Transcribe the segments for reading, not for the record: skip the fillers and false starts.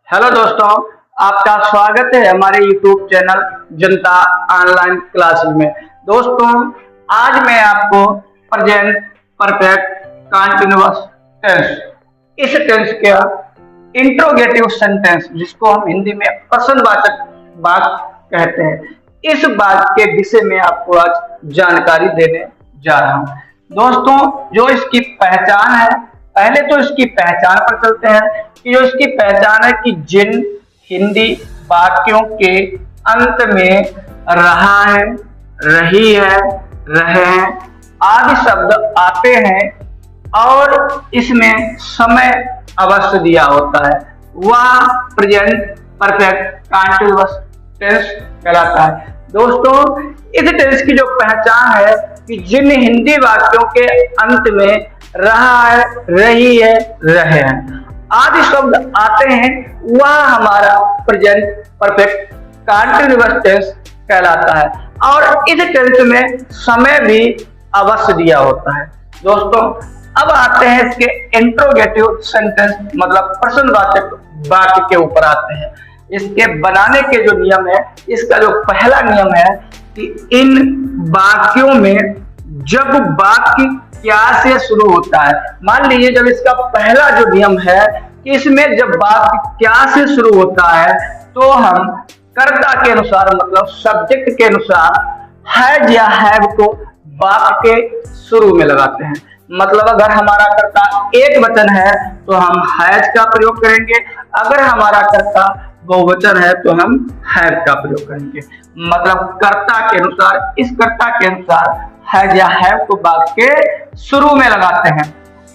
Hello दोस्तों, आपका स्वागत है हमारे YouTube चैनल जनता ऑनलाइन क्लासेस में। दोस्तों, आज मैं आपको प्रेजेंट परफेक्ट कंटीन्यूअस टेंस, इस टेंस का इंट्रोगेटिव सेंटेंस, जिसको हम हिंदी में प्रश्नवाचक वाक्य कहते हैं, इस बात के विषय में आपको आज जानकारी देने जा रहा हूँ। दोस्तों, जो इसकी पहचान है, पहले तो इसकी पहचान पर चलते हैं कि जो इसकी पहचान है कि जिन हिंदी वाक्यों के अंत में रहा है, रही है, रहे हैं आदि शब्द आते हैं और इसमें समय अवश्य दिया होता है, वह प्रेजेंट परफेक्ट कंटीन्यूअस टेंस कहलाता है। दोस्तों, इस टेंस की जो पहचान है कि जिन हिंदी वाक्यों के अंत में रहा है, रही है, रहे हैं आदि शब्द आते हैं, वह हमारा प्रेजेंट परफेक्ट कंटीन्यूअस टेंस कहलाता है और इस टेंस में समय भी अवश्य दिया होता है। दोस्तों, अब आते हैं इसके इंट्रोगेटिव सेंटेंस, मतलब प्रश्नवाचक वाक्य के ऊपर आते हैं। इसके बनाने के जो नियम है, इसका जो पहला नियम है कि इन वाक्यों में जब वाक्य क्या से शुरू होता है, मान लीजिए जब इसका पहला जो नियम है कि इसमें जब वाक्य क्या से शुरू होता है तो हम कर्ता के अनुसार, मतलब सब्जेक्ट के अनुसार हैज या हैव को वाक्य के शुरू में लगाते हैं। मतलब अगर हमारा कर्ता एक वचन है तो हम हैज का प्रयोग करेंगे, अगर हमारा कर्ता बहुवचन है तो हम हैव का प्रयोग करेंगे। मतलब कर्ता के अनुसार, इस कर्ता के अनुसार हैज या हैव को वाक्य के शुरू में लगाते हैं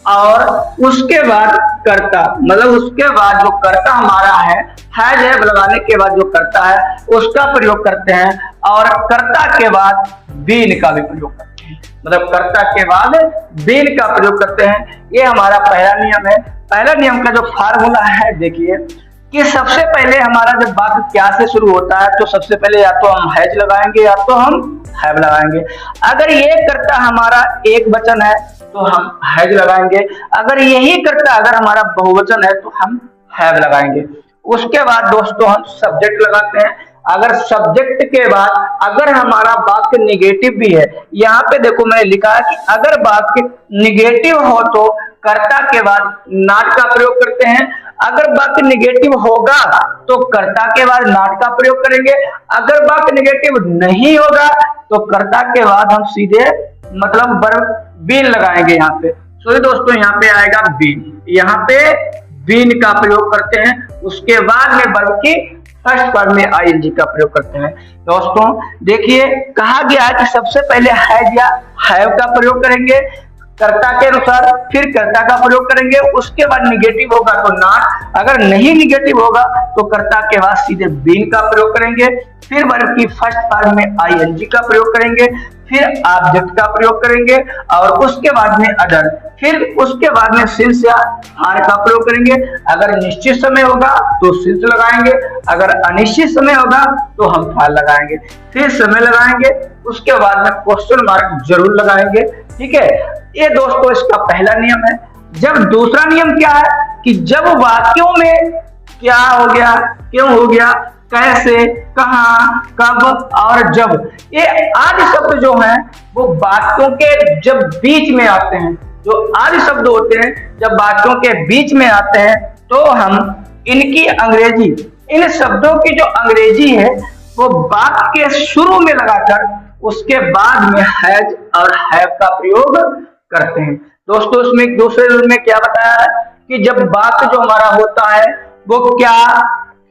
और उसके बाद कर्ता, मतलब उसके बाद जो कर्ता हमारा है, हैज हैव लगाने के बाद जो कर्ता है उसका प्रयोग करते हैं और कर्ता के बाद बीन का भी प्रयोग करते हैं। मतलब कर्ता के बाद बीन का प्रयोग करते हैं। ये हमारा पहला नियम है। पहला नियम का जो फार्मूला है, देखिए कि सबसे पहले हमारा जब वाक्य क्या से शुरू होता है तो सबसे पहले या तो हम हैज लगाएंगे या तो हम हैव लगाएंगे। अगर ये कर्ता हमारा एक वचन है तो हम हैज लगाएंगे, अगर यही कर्ता अगर हमारा बहुवचन है तो हम हैव लगाएंगे। उसके बाद दोस्तों हम सब्जेक्ट लगाते हैं। अगर सब्जेक्ट के बाद अगर हमारा वाक्य निगेटिव भी है, यहाँ पे देखो मैंने लिखा है कि अगर वाक्य निगेटिव हो तो कर्ता के बाद नॉट का प्रयोग करते हैं, अगर वाक्य निगेटिव होगा तो कर्ता के बाद नॉट का प्रयोग करेंगे, अगर वाक्य निगेटिव नहीं होगा तो कर्ता के बाद हम सीधे मतलब वर्ब बीन लगाएंगे। यहाँ पे सॉरी दोस्तों, यहाँ पे आएगा बीन, यहाँ पे बीन का प्रयोग करते हैं। उसके बाद में वर्ब की फर्स्ट फॉर्म में आईएनजी का प्रयोग करते हैं। दोस्तों देखिए, कहा गया है कि सबसे पहले हैज या हैव का प्रयोग करेंगे कर्ता के अनुसार, फिर कर्ता का प्रयोग करेंगे, उसके बाद निगेटिव होगा तो नॉट, अगर नहीं निगेटिव होगा तो कर्ता के बाद सीधे बीन का प्रयोग करेंगे, फिर वर्ब की फर्स्ट फॉर्म में आईएनजी का प्रयोग करेंगे, फिर ऑब्जेक्ट का प्रयोग करेंगे और उसके बाद में अदर, फिर उसके बाद में सिंस या आर का प्रयोग करेंगे। अगर निश्चित समय होगा तो सिंस लगाएंगे, अगर अनिश्चित समय होगा तो हम फाल लगाएंगे, फिर समय लगाएंगे, उसके बाद में क्वेश्चन मार्क जरूर लगाएंगे। ठीक है, ये दोस्तों इसका पहला नियम है। जब दूसरा नियम क्या है कि जब वाक्यों में क्या हो गया, क्यों हो गया, कैसे, कहाँ, कब और जब, ये आदि शब्द जो हैं वो वाक्यों के जब बीच में आते हैं, जो आदि शब्द होते हैं जब वाक्यों के बीच में आते हैं तो हम इनकी अंग्रेजी, इन शब्दों की जो अंग्रेजी है वो वाक्य के शुरू में लगाकर उसके बाद में हैज और हैव का प्रयोग करते हैं। दोस्तों, इसमें दूसरे रूल में क्या बताया है कि जब वाक्य जो हमारा होता है वो क्या,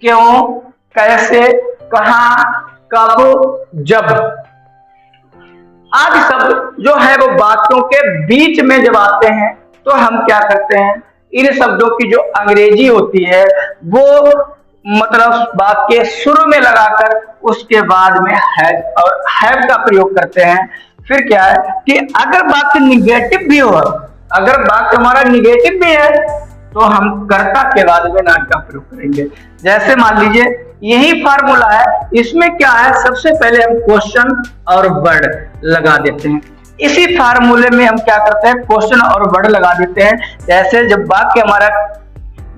क्यों, कैसे, कहाँ, कब, जब आदि शब्द जो है वो वाक्यों के बीच में जब आते हैं तो हम क्या करते हैं, इन शब्दों की जो अंग्रेजी होती है वो मतलब वाक्य शुरू में लगाकर उसके बाद में हैज और हैव का प्रयोग करते हैं। फिर क्या है कि अगर वाक्य निगेटिव भी हो, अगर वाक्य हमारा निगेटिव भी है तो हम कर्ता के बाद में नॉट का प्रयोग करेंगे। जैसे मान लीजिए यही फार्मूला है, इसमें क्या है, सबसे पहले हम क्वेश्चन और वर्ड लगा देते हैं। इसी फार्मूले में हम क्या करते हैं, क्वेश्चन और वर्ड लगा देते हैं। जैसे जब वाक्य हमारा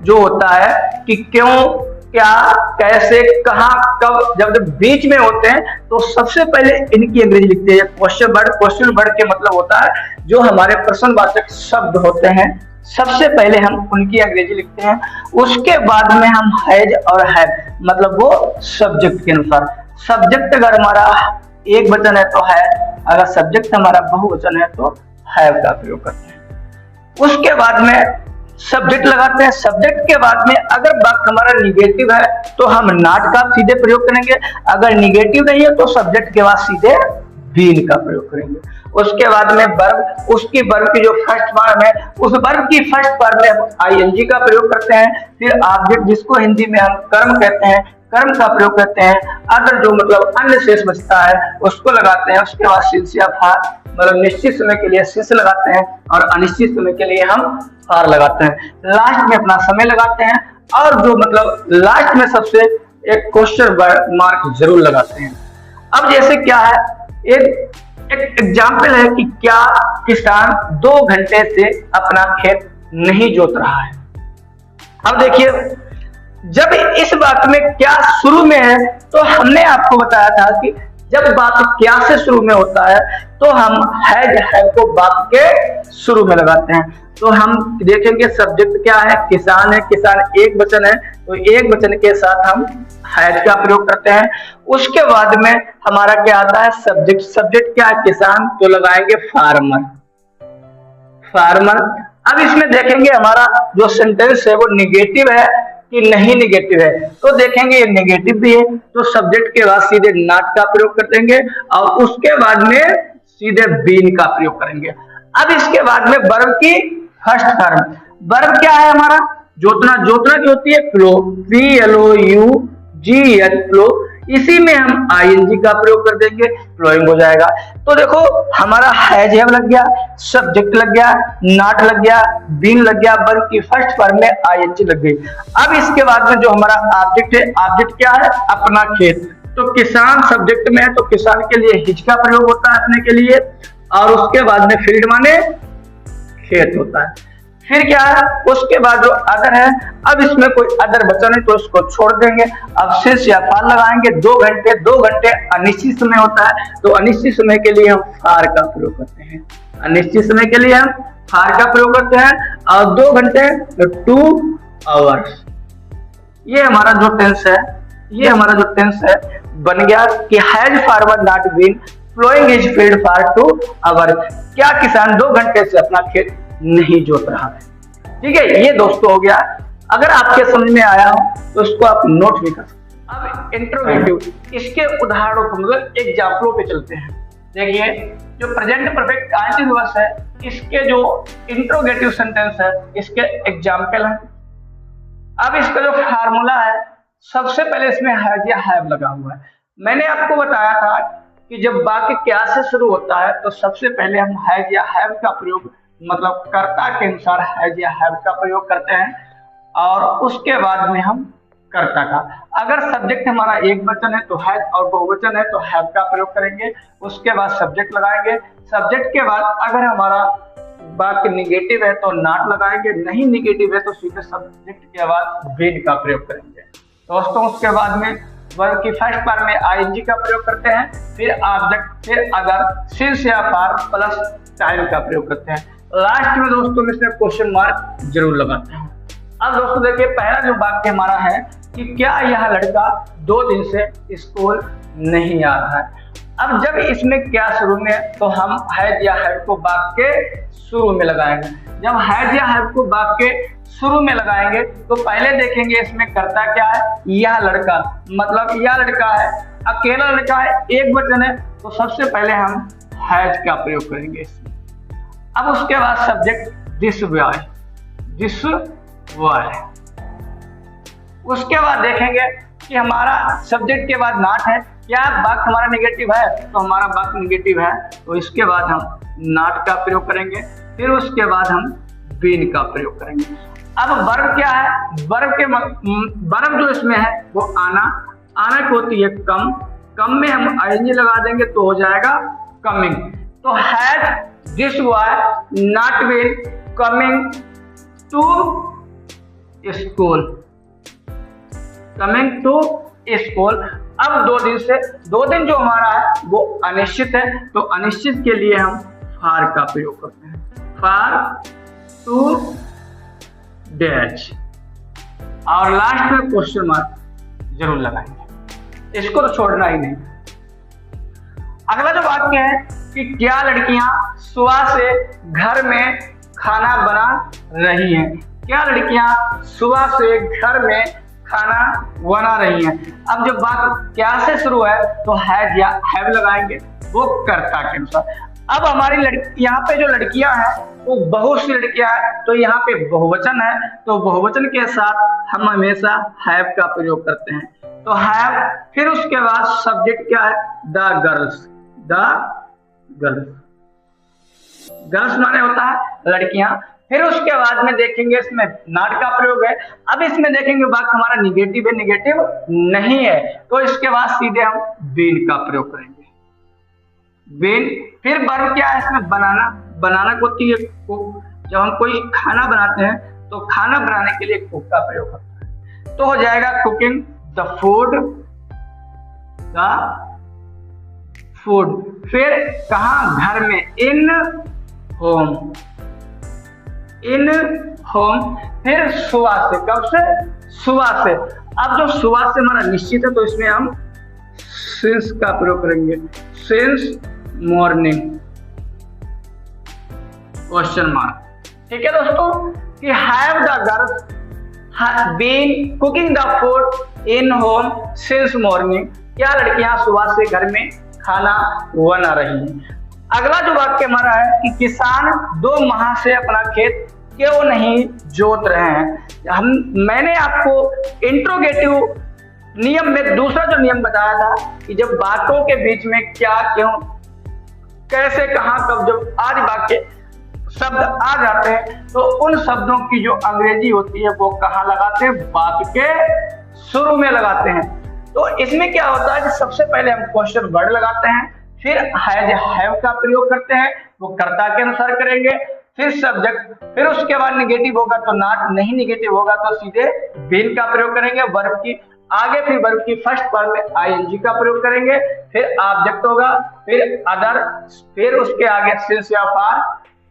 जो होता है कि क्यों क्या, कैसे, कहां, कब, जब जब बीच में होते हैं तो सबसे पहले इनकी अंग्रेजी लिखते हैं। क्वेश्चन वर्ड के मतलब होता है जो हमारे प्रश्नवाचक शब्द होते हैं, सबसे पहले हम उनकी अंग्रेजी लिखते हैं। उसके बाद में हम हैज और हैव, मतलब वो सब्जेक्ट के अनुसार। सब्जेक्ट अगर हमारा एक वचन है तो है, अगर सब्जेक्ट हमारा बहुवचन है तो हैव का प्रयोग करते हैं। उसके बाद में सब्जेक्ट लगाते हैं। सब्जेक्ट के बाद में अगर वाक्य हमारा निगेटिव है तो हम नॉट का सीधे प्रयोग करेंगे, अगर निगेटिव नहीं है तो सब्जेक्ट के बाद सीधे बीन का प्रयोग करेंगे। उसके बाद में वर्ब, उसकी वर्ब की जो फर्स्ट फॉर्म है उस वर्ब की फर्स्ट फॉर्म में हम आईएनजी का प्रयोग करते हैं। फिर ऑब्जेक्ट, जिसको हिंदी में हम कर्म कहते हैं, कर्म का प्रयोग करते हैं। अगर जो मतलब अन्य शेष बचता है उसको लगाते हैं। उसके बाद सिंस या फार, मतलब निश्चित समय के लिए सिंस लगाते हैं और अनिश्चित समय के लिए हम फार लगाते हैं। लास्ट में अपना समय लगाते हैं और जो मतलब लास्ट में सबसे एक क्वेश्चन मार्क जरूर लगाते हैं। अब जैसे क्या है, एक एग्जाम्पल है कि क्या किसान 2 घंटे से अपना खेत नहीं जोत रहा है। अब देखिए, जब इस बात में क्या शुरू में है तो हमने आपको बताया था कि जब बात क्या से शुरू में होता है तो हम हैज हैव को बात के शुरू में लगाते हैं। तो हम देखेंगे सब्जेक्ट क्या है, किसान है, किसान एक वचन है तो एक वचन के साथ हम हैज का प्रयोग करते हैं। उसके बाद में हमारा क्या आता है, सब्जेक्ट। सब्जेक्ट क्या है, किसान, तो लगाएंगे फार्मर, फार्मर। अब इसमें देखेंगे हमारा जो सेंटेंस है वो निगेटिव है कि नहीं निगेटिव है, तो देखेंगे ये निगेटिव भी है तो सब्जेक्ट के बाद सीधे नॉट का प्रयोग कर देंगे और उसके बाद में सीधे बीन का प्रयोग करेंगे। अब इसके बाद में वर्ब की फर्स्ट फॉर्म, वर्ब क्या है हमारा, जोतना। जोतना की होती है फ्लो, PLOUGH, फ्लो। इसी में हम आईएनजी का प्रयोग कर देंगे, फ्लोइंग हो जाएगा। तो देखो हमारा हैज हैव लग गया, सब्जेक्ट लग गया, नॉट लग गया, बीन लग गया, वर्ब की फर्स्ट फॉर्म में आईएनजी लग गई। अब इसके बाद में जो हमारा ऑब्जेक्ट है, ऑब्जेक्ट क्या है, अपना खेत। तो किसान सब्जेक्ट में है तो किसान के लिए हिज का प्रयोग होता है अपने के लिए, और उसके बाद में फील्ड माने खेत होता है। फिर क्या है, उसके बाद जो अदर है, अब इसमें कोई अदर वचन है तो इसको छोड़ देंगे। अब सिंस या फार लगाएंगे। 2 घंटे, 2 घंटे अनिश्चित समय होता है तो अनिश्चित समय के लिए हम फार का प्रयोग करते हैं। अनिश्चित समय के लिए हम फार का प्रयोग करते हैं। और 2 घंटे तो 2 आवर्स। ये हमारा जो टेंस है, ये हमारा जो टेंस है बन गया कि has farmer not been flowing his field for 2 hour. क्या किसान 2 घंटे से अपना खेत नहीं जोत रहा है। ठीक है, ये दोस्तों हो गया। अगर आपके समझ में आया हो तो इसको आप नोट भी कर सकते। अब इंट्रोगेटिव, इसके उदाहरणों पर मतलब एग्जाम्पलों पे चलते हैं। देखिए, जो प्रेजेंट परफेक्ट कंटीन्यूअस है इसके जो इंट्रोगेटिव सेंटेंस है इसके एग्जाम्पल है। अब इसका जो फार्मूला है, सबसे पहले इसमें हैज या हैव लगा हुआ है। मैंने आपको बताया था कि जब वाक्य क्या से शुरू होता है तो सबसे पहले हम हैज या हैव का प्रयोग, मतलब कर्ता के अनुसार हैज या हैव का प्रयोग करते हैं और उसके बाद में हम कर्ता का। अगर सब्जेक्ट हमारा एक वचन है तो हैज और बहुवचन है तो हैव का प्रयोग करेंगे। उसके बाद सब्जेक्ट लगाएंगे। सब्जेक्ट के बाद अगर हमारा वाक्य निगेटिव है तो नॉट लगाएंगे, नहीं निगेटिव है तो सीधे सब्जेक्ट के बाद बीन का प्रयोग करेंगे दोस्तों। उसके बाद में वर्ब की फर्स्ट फॉर्म में आईएनजी का प्रयोग करते हैं, फिर ऑब्जेक्ट, फिर अगर, सिंस या फार प्लस टाइम का प्रयोग करते हैं। लास्ट में दोस्तों इसमें क्वेश्चन मार्क जरूर लगाते हैं। अब दोस्तों देखिए, पहला जो वाक्य हमारा है कि क्या यह लड़का 2 दिन से स्कूल नहीं आ रहा है। अब जब इसमें क्या शुरू में तो हम हैज या हैव को वाक्य के शुरू में लगाएंगे। जब हैज या हैव को वाक्य के शुरू में लगाएंगे तो पहले देखेंगे इसमें कर्ता क्या है, यह लड़का, मतलब यह लड़का है, अकेला लड़का है, एक वचन है तो सबसे पहले हम हैज का प्रयोग करेंगे इसमें। अब उसके बाद subject this boy, this boy. उसके बाद देखेंगे कि हमारा सब्जेक्ट के बाद नॉट है। क्या वाक्य हमारा निगेटिव है तो हमारा वाक्य निगेटिव है तो इसके बाद हम नॉट का प्रयोग करेंगे। फिर उसके बाद हम बीन का प्रयोग करेंगे। अब वर्ब क्या है, वर्ब जो इसमें है वो आना। आना की होती है कम, कम में हम आईएनजी लगा देंगे तो हो जाएगा कमिंग। तो has this boy not been coming to school. Coming to school. अब 2 दिन जो हमारा है वो अनिश्चित है, तो अनिश्चित के लिए हम फार का प्रयोग करते हैं, फार 2 डैश, और लास्ट में क्वेश्चन मार्क जरूर लगाएंगे, इसको तो छोड़ना ही नहीं। अगला जो वाक्य है कि क्या लड़कियां सुबह से घर में खाना बना रही हैं, क्या लड़कियां सुबह से घर में खाना बना रही हैं। अब जब बात क्या से शुरू है तो हैज या हैव लगाएंगे, वो कर्ता के अनुसार। अब हमारी यहाँ पे जो लड़कियां हैं वो बहुत सी लड़कियां हैं, तो यहाँ पे बहुवचन है, तो बहुवचन के साथ हम हमेशा हैव का प्रयोग करते हैं, तो हैव, फिर उसके बाद सब्जेक्ट क्या है, द गर्ल्स, द गर्ल्स माने होता है लड़कियां। फिर उसके बाद में देखेंगे इसमें नॉट का प्रयोग है। अब इसमें देखेंगे वाक्य हमारा निगेटिव है, निगेटिव नहीं है, तो इसके बाद सीधे हम बीन का प्रयोग करेंगे, बीन। फिर वर्ब क्या है इसमें, बनाना, बनाना को कुक, जब हम कोई खाना बनाते हैं तो खाना बनाने के लिए कुक का प्रयोग करते हैं, तो हो जाएगा कुकिंग द फूड, फिर कहा, घर में, इन होम, इन होम। फिर सुबह से, कब से, सुबह से। अब जो सुबह से हमारा निश्चित है तो इसमें हम सिंस का प्रयोग करेंगे, सिंस मॉर्निंग, क्वेश्चन मार्क। ठीक है दोस्तों, कि have the girls been cooking the food in home since morning, क्या लड़कियां सुबह से घर में खाना बना रही हैं। अगला जो वाक्य हमारा है कि किसान 2 माह से अपना खेत क्यों नहीं जोत रहे हैं। मैंने आपको इंट्रोगेटिव नियम में दूसरा जो नियम बताया था कि जब बातों के बीच में क्या, क्यों, कैसे, कहां, कब, जब आदि वाक्य शब्द आ जाते हैं तो उन शब्दों की जो अंग्रेजी होती है वो कहाँ लगाते हैं, बात के शुरू में लगाते हैं। तो इसमें क्या होता है कि सबसे पहले हम क्वेश्चन वर्ड लगाते हैं, फिर हैज हैव का प्रयोग करते हैं, वो कर्ता के अनुसार करेंगे, फिर सब्जेक्ट, फिर उसके बाद निगेटिव होगा तो नॉट, नहीं निगेटिव होगा तो सीधे बीन का प्रयोग करेंगे वर्ब की आगे, फिर वर्ब की फर्स्ट फॉर्म में आईएनजी का प्रयोग करेंगे, फिर ऑब्जेक्ट होगा, फिर अदर, फिर उसके आगे सिंस या फार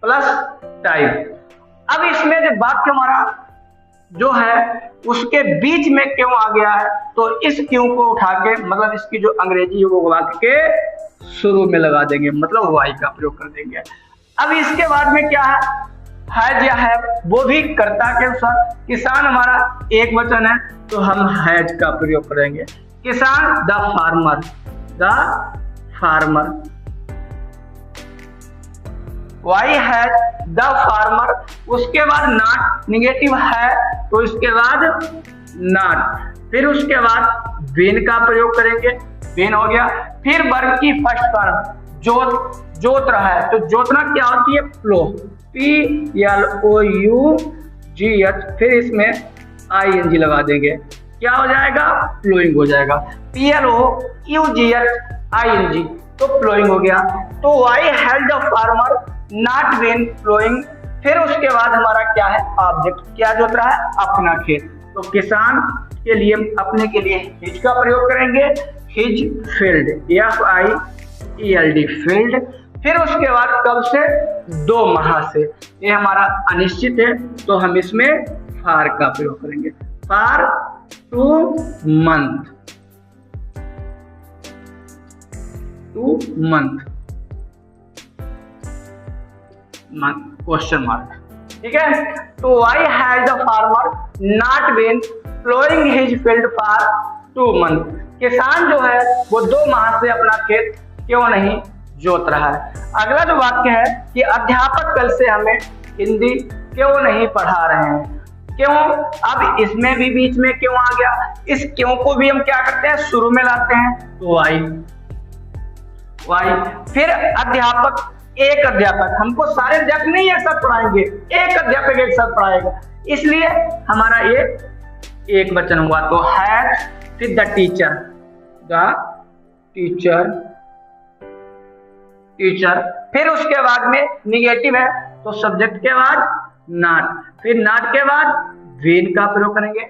प्लस टाइम। अब इसमें जो वाक्य हमारा जो है उसके बीच में क्यों आ गया है, तो इस क्यों को उठा के मतलब इसकी जो अंग्रेजी है वो वाक्य के शुरू में लगा देंगे, मतलब वाई का प्रयोग कर देंगे। अब इसके बाद में क्या है या है, वो भी कर्ता के अनुसार। किसान हमारा एक वचन है तो हम हैज का प्रयोग करेंगे, किसान the farmer, the farmer. Why has the farmer, उसके बाद नॉट, निगेटिव है तो इसके बाद नॉट, फिर उसके बाद बीन का प्रयोग करेंगे, बीन हो गया। फिर वर्ब की फर्स्ट फॉर्म जोत, जोत रहा है तो जोतना क्या होती है, प्लो, PLOUGH, फिर इसमें ING लगा देंगे, क्या हो जाएगा, प्लोइंग हो जाएगा, PLOUGH तो प्लोइंग हो गया। तो why has the farmer not been ploughing, फिर उसके बाद हमारा क्या है, ऑब्जेक्ट, क्या जोत रहा है, अपना खेत, तो किसान के लिए अपने के लिए हिज का प्रयोग करेंगे, हिज फील्ड, FIELD फील्ड। फिर उसके बाद कब से, 2 माह से, ये हमारा अनिश्चित है तो हम इसमें फार का प्रयोग करेंगे, for 2 month, 2 month, question mark. ठीक है, तो why has the farmer not been ploughing his field for 2 month, किसान जो है वो 2 माह से अपना खेत क्यों नहीं जोत रहा है। अगला जो वाक्य है कि अध्यापक कल से हमें हिंदी क्यों नहीं पढ़ा रहे हैं, क्यों, अब इसमें भी बीच में क्यों आ गया, इस क्यों को भी हम क्या करते हैं, शुरू में लाते हैं, तो वाई, फिर अध्यापक, एक अध्यापक, हमको सारे अध्यापक नहीं एक साथ पढ़ाएंगे, एक अध्यापक एक साथ पढ़ाएगा, इसलिए हमारा ये एक वचन हुआ, तो है। फिर द टीचर, टीचर, फिर उसके बाद में निगेटिव है तो सब्जेक्ट के बाद नॉट, फिर नॉट के बाद बीन का प्रयोग करेंगे।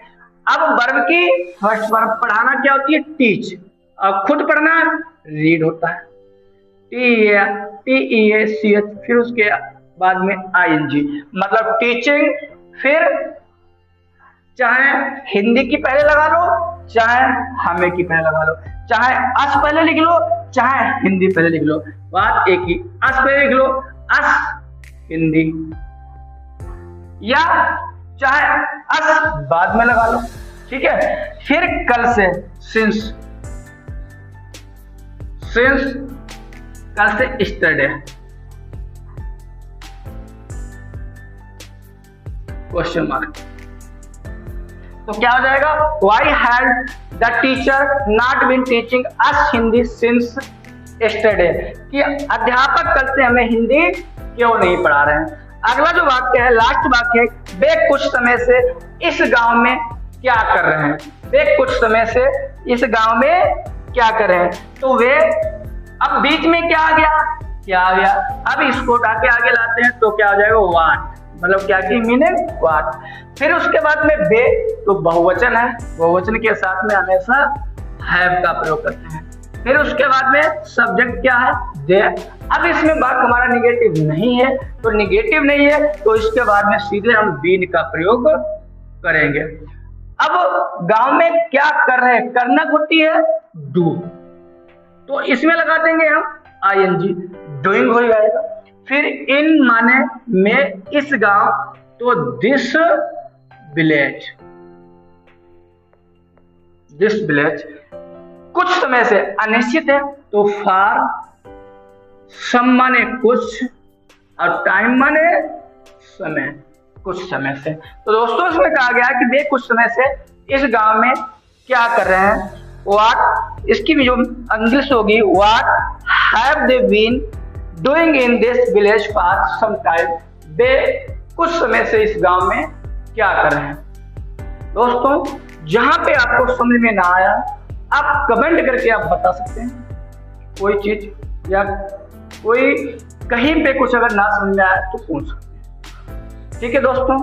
अब वर्ब की फर्स्ट वर्ब पढ़ाना क्या होती है? टीच। और खुद पढ़ना रीड होता है, TEACH, फिर उसके बाद में ING, मतलब टीचिंग। फिर चाहे हिंदी की पहले लगा लो, चाहे हमें की पहले लगा लो, चाहे अस पहले लिख लो, चाहे हिंदी पहले लिख लो, बात एक ही। अस पहले लिख लो, अस हिंदी, या चाहे अस बाद में लगा लो, ठीक है। फिर कल से सिंस, कल से यस्टरडे, क्वेश्चन मार्क। तो क्या हो जाएगा? Why had the teacher not been teaching us Hindi since yesterday? कि अध्यापक कल से हमें हिंदी क्यों नहीं पढ़ा रहे हैं। अगला जो वाक्य है, लास्ट वाक्य है, वे कुछ समय से इस गांव में क्या कर रहे हैं। वे कुछ समय से इस गांव में क्या कर रहे हैं, तो वे, अब बीच में क्या आ गया? क्या आ गया? अब इसको उठा के आगे लाते हैं तो क्या हो जाएगा? वाट, मतलब क्या की मीनिंग? वाट। फिर उसके बाद में बे, तो बहुवचन है, बहुवचन के साथ में हमेशा हैव का प्रयोग करते हैं। फिर उसके बाद में सब्जेक्ट क्या है? दे। अब इसमें वाक्य हमारा निगेटिव नहीं है, तो निगेटिव नहीं है तो इसके बाद में सीधे हम बीन का प्रयोग करेंगे। अब गांव में क्या कर रहे हैं, करना होती है डू, तो इसमें लगा देंगे हम ING, डूइंग हो जाएगा। फिर इन माने में, इस गांव, तो दिस विलेज, दिस विलेज। कुछ समय से अनिश्चित है तो फार, सम माने कुछ, और टाइम माने समय, कुछ समय से। तो दोस्तों इसमें कहा गया कि वे कुछ समय से इस गांव में क्या कर रहे हैं। व्हाट, इसकी भी जो इंग्लिश होगी, what have they been doing in this village for some time. वे कुछ समय से इस गांव में क्या कर रहे हैं। दोस्तों जहां पे आपको समझ में ना आया, आप कमेंट करके आप बता सकते हैं। कोई चीज या कोई कहीं पे कुछ अगर ना समझ में आया तो पूछ सकते हैं, ठीक है दोस्तों।